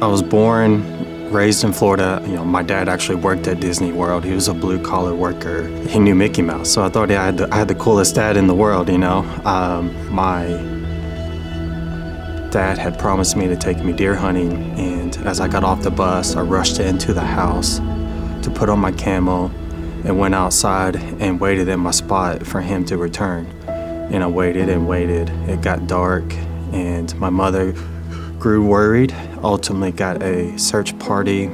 I was born, raised in Florida. My dad actually worked at Disney World. He was a blue-collar worker. He knew Mickey Mouse, so I thought I had the coolest dad in the world, My dad had promised me to take me deer hunting, and as I got off the bus, I rushed into the house to put on my camo and went outside and waited at my spot for him to return. And I waited and waited. It got dark, and my mother grew worried, ultimately got a search party.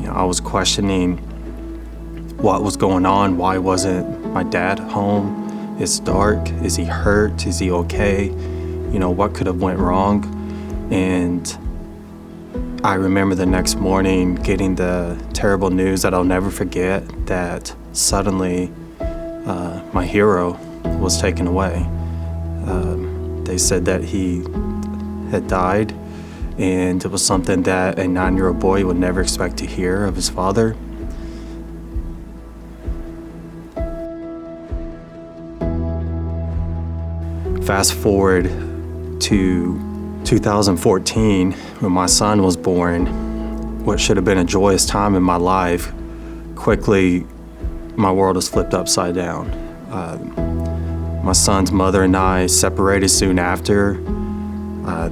I was questioning what was going on. Why wasn't my dad home? It's dark. Is he hurt? Is he okay? What could have went wrong? And I remember the next morning getting the terrible news that I'll never forget, that suddenly my hero was taken away. They said that he had died, and it was something that a 9-year-old boy would never expect to hear of his father. Fast forward to 2014, when my son was born, what should have been a joyous time in my life, quickly my world was flipped upside down. My son's mother and I separated soon after.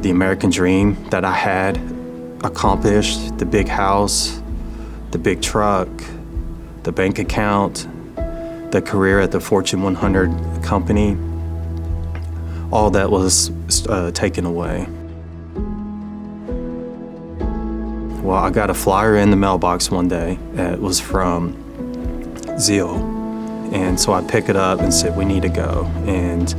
The American dream that I had accomplished, the big house, the big truck, the bank account, the career at the Fortune 100 company, all that was taken away. Well, I got a flyer in the mailbox one day. It was from Zeal. And so I pick it up and said, we need to go. And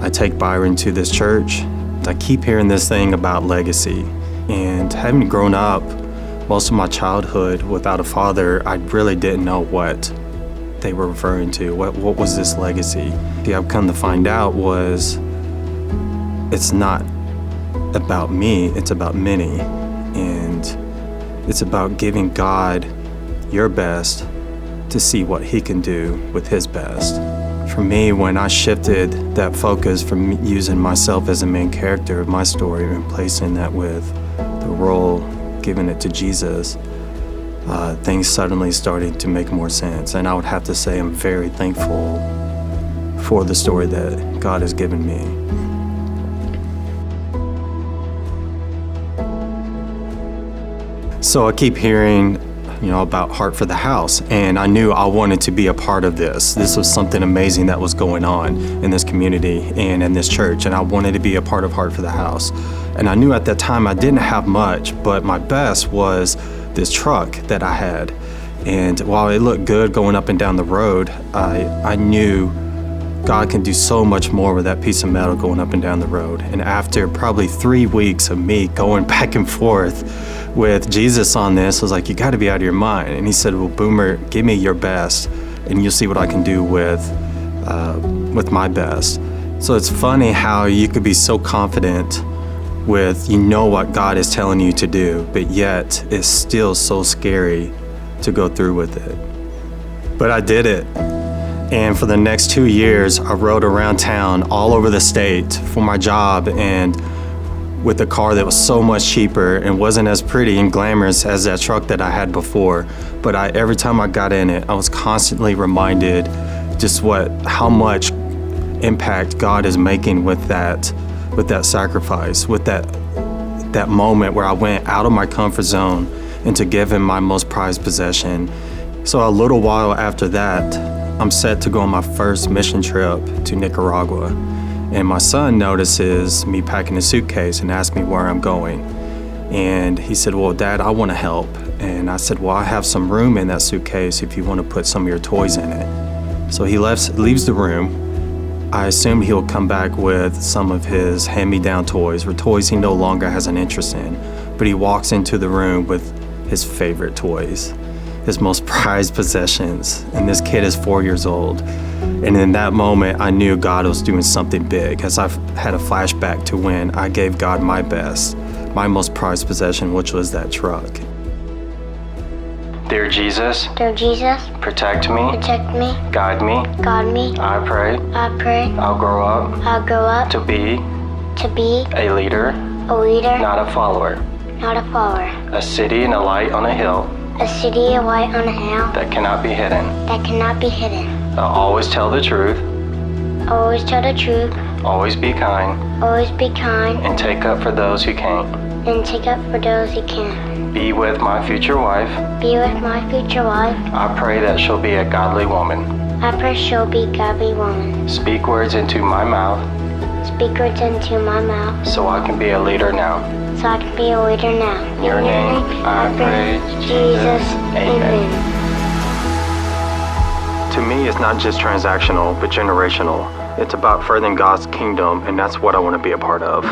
I take Byron to this church. I keep hearing this thing about legacy. And having grown up most of my childhood without a father, I really didn't know what they were referring to. What was this legacy? I've come to find out was it's not about me, it's about many. And it's about giving God your best to see what he can do with his best. For me, when I shifted that focus from using myself as a main character of my story and replacing that with the role, giving it to Jesus, things suddenly started to make more sense. And I would have to say I'm very thankful for the story that God has given me. So I keep hearing about Heart for the House, and I knew I wanted to be a part of this. This was something amazing that was going on in this community and in this church, and I wanted to be a part of Heart for the House. And I knew at that time I didn't have much, but my best was this truck that I had. And while it looked good going up and down the road, I knew God can do so much more with that piece of metal going up and down the road. And after probably 3 weeks of me going back and forth with Jesus on this, I was like, you got to be out of your mind. And he said, well, Boomer, give me your best, and you'll see what I can do with my best. So it's funny how you could be so confident with what God is telling you to do, but yet it's still so scary to go through with it. But I did it. And for the next 2 years, I rode around town all over the state for my job, and with a car that was so much cheaper and wasn't as pretty and glamorous as that truck that I had before. But every time I got in it, I was constantly reminded just how much impact God is making with that sacrifice, with that moment where I went out of my comfort zone and to give him my most prized possession. So a little while after that, I'm set to go on my first mission trip to Nicaragua. And my son notices me packing a suitcase and asks me where I'm going. And he said, well, Dad, I want to help. And I said, well, I have some room in that suitcase if you want to put some of your toys in it. So he leaves the room. I assumed he'll come back with some of his hand-me-down toys, or toys he no longer has an interest in. But he walks into the room with his favorite toys, his most prized possessions. And this kid is 4 years old. And in that moment, I knew God was doing something big, as I had a flashback to when I gave God my best, my most prized possession, which was that truck. Dear Jesus, protect me, guide me, I pray, I'll grow up to be a leader A leader, not a follower. not a follower. A city and a light on a hill A city, a light on a hill that cannot be hidden. that cannot be hidden. I'll always tell the truth, Always tell the truth, always be kind, always be kind, and take up for those who can't. and take up for those who can. Be with my future wife. Be with my future wife. I pray that she'll be a godly woman. I pray she'll be a godly woman. Speak words into my mouth Speak words into my mouth, so I can be a leader now. so I can be a leader now. In your name, I pray, Jesus. Amen. To me, it's not just transactional, but generational. It's about furthering God's kingdom, and that's what I want to be a part of.